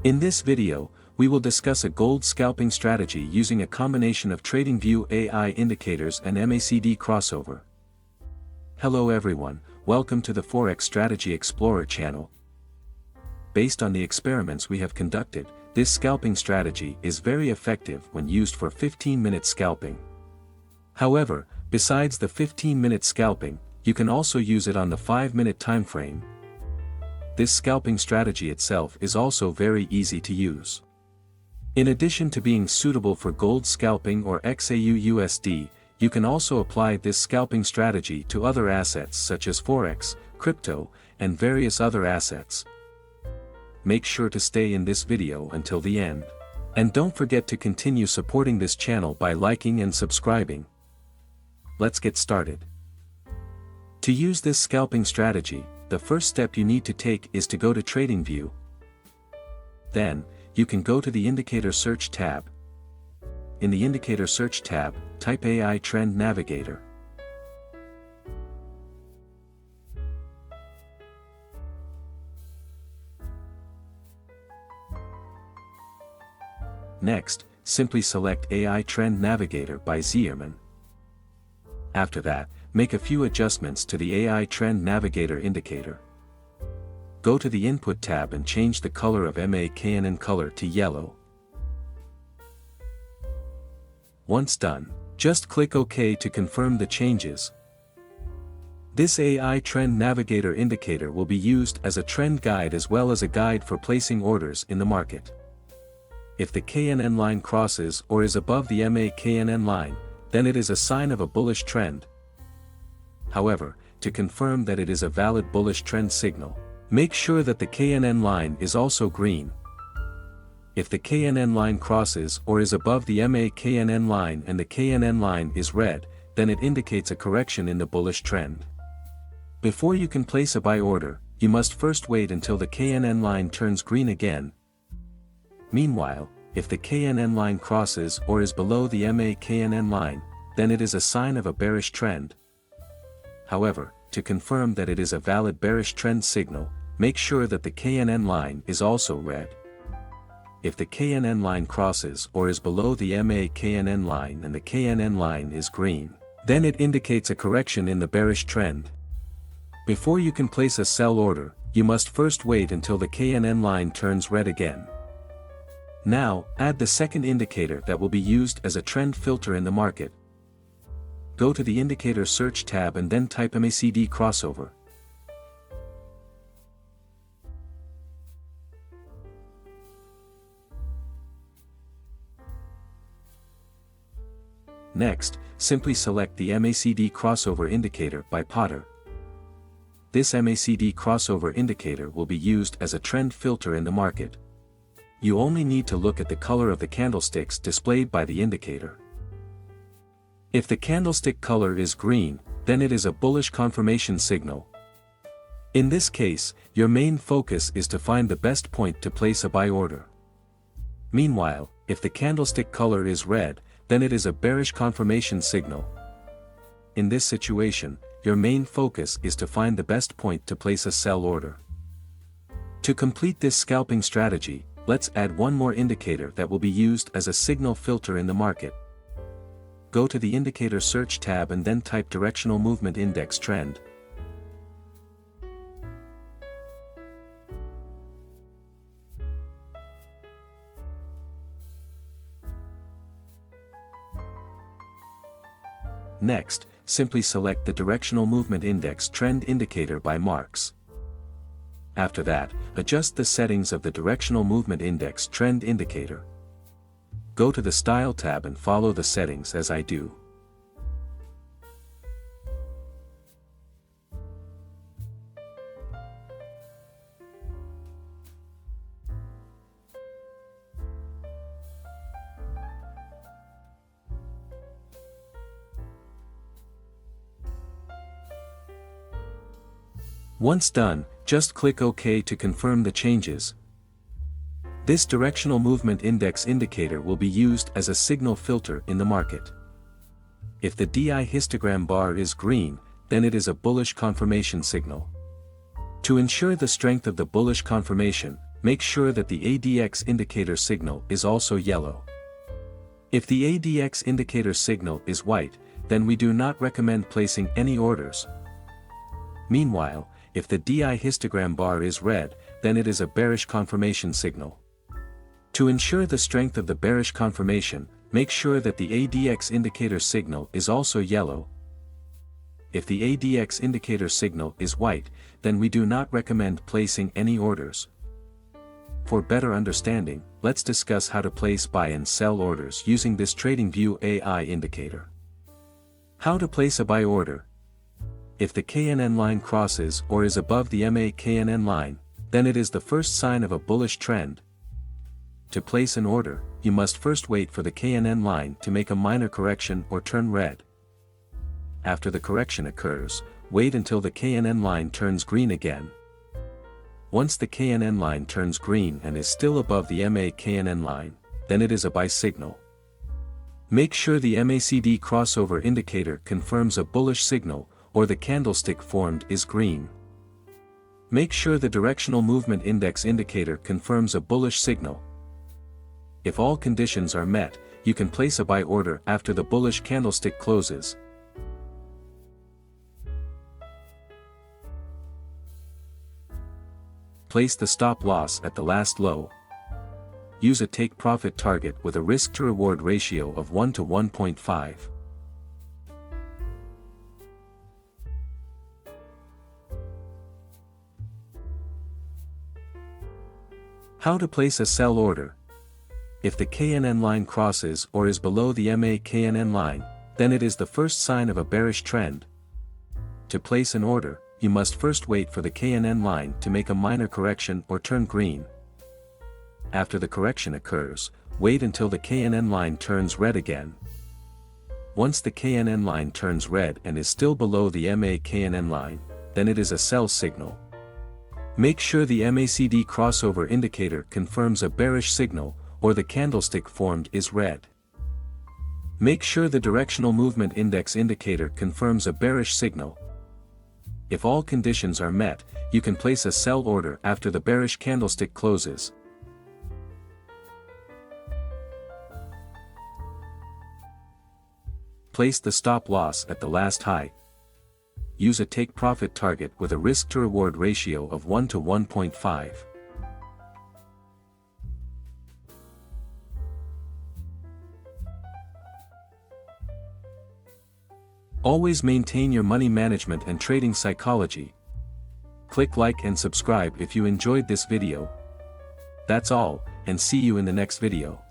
In this video, we will discuss a gold scalping strategy using a combination of Tradingview AI indicators and MACD crossover. Hello everyone, welcome to the Forex Strategy Explorer channel. Based on the experiments we have conducted, this scalping strategy is very effective when used for 15-minute scalping. However, besides the 15-minute scalping, you can also use it on the 5-minute time frame. This scalping strategy itself is also very easy to use. In addition to being suitable for gold scalping or XAU/USD, you can also apply this scalping strategy to other assets such as Forex, crypto, and various other assets. Make sure to stay in this video until the end. And don't forget to continue supporting this channel by liking and subscribing. Let's get started. To use this scalping strategy, the first step you need to take is to go to Tradingview. Then, you can go to the Indicator Search tab. In the Indicator Search tab, type AI Trend Navigator. Next, simply select AI Trend Navigator by Zierman. After that, make a few adjustments to the AI Trend Navigator indicator. Go to the Input tab and change the color of MAKNN color to yellow. Once done, just click OK to confirm the changes. This AI Trend Navigator indicator will be used as a trend guide as well as a guide for placing orders in the market. If the KNN line crosses or is above the MAKNN line, then it is a sign of a bullish trend. However, to confirm that it is a valid bullish trend signal, make sure that the KNN line is also green. If the KNN line crosses or is above the MAKNN line and the KNN line is red, then it indicates a correction in the bullish trend. Before you can place a buy order, you must first wait until the KNN line turns green again. Meanwhile, if the KNN line crosses or is below the MAKNN line, then it is a sign of a bearish trend. However, to confirm that it is a valid bearish trend signal, make sure that the KNN line is also red. If the KNN line crosses or is below the MAKNN line and the KNN line is green, then it indicates a correction in the bearish trend. Before you can place a sell order, you must first wait until the KNN line turns red again. Now, add the second indicator that will be used as a trend filter in the market. Go to the Indicator Search tab and then type MACD crossover. Next, simply select the MACD crossover indicator by Potter. This MACD crossover indicator will be used as a trend filter in the market. You only need to look at the color of the candlesticks displayed by the indicator. If the candlestick color is green, then it is a bullish confirmation signal. In this case, your main focus is to find the best point to place a buy order. Meanwhile, if the candlestick color is red, then it is a bearish confirmation signal. In this situation, your main focus is to find the best point to place a sell order. To complete this scalping strategy, let's add one more indicator that will be used as a signal filter in the market. Go to the Indicator Search tab and then type Directional Movement Index Trend. Next, simply select the Directional Movement Index Trend indicator by marks. After that, adjust the settings of the Directional Movement Index Trend indicator. Go to the Style tab and follow the settings as I do. Once done, just click OK to confirm the changes. This Directional Movement Index indicator will be used as a signal filter in the market. If the DI histogram bar is green, then it is a bullish confirmation signal. To ensure the strength of the bullish confirmation, make sure that the ADX indicator signal is also yellow. If the ADX indicator signal is white, then we do not recommend placing any orders. Meanwhile, if the DI histogram bar is red, then it is a bearish confirmation signal. To ensure the strength of the bearish confirmation, make sure that the ADX indicator signal is also yellow. If the ADX indicator signal is white, then we do not recommend placing any orders. For better understanding, let's discuss how to place buy and sell orders using this Tradingview AI indicator. How to place a buy order. If the KNN line crosses or is above the MA-KNN line, then it is the first sign of a bullish trend. To place an order, you must first wait for the KNN line to make a minor correction or turn red. After the correction occurs, wait until the KNN line turns green again. Once the KNN line turns green and is still above the MA-KNN line, then it is a buy signal. Make sure the MACD crossover indicator confirms a bullish signal, or the candlestick formed is green. Make sure the Directional Movement Index indicator confirms a bullish signal. If all conditions are met, you can place a buy order after the bullish candlestick closes. Place the stop loss at the last low. Use a take profit target with a risk to reward ratio of 1 to 1.5. How to place a sell order. If the KNN line crosses or is below the MA-KNN line, then it is the first sign of a bearish trend. To place an order, you must first wait for the KNN line to make a minor correction or turn green. After the correction occurs, wait until the KNN line turns red again. Once the KNN line turns red and is still below the MA-KNN line, then it is a sell signal. Make sure the MACD crossover indicator confirms a bearish signal, or the candlestick formed is red. Make sure the Directional Movement Index indicator confirms a bearish signal. If all conditions are met, you can place a sell order after the bearish candlestick closes. Place the stop loss at the last high. Use a take profit target with a risk to reward ratio of 1 to 1.5. Always maintain your money management and trading psychology. Click like and subscribe if you enjoyed this video. That's all, and see you in the next video.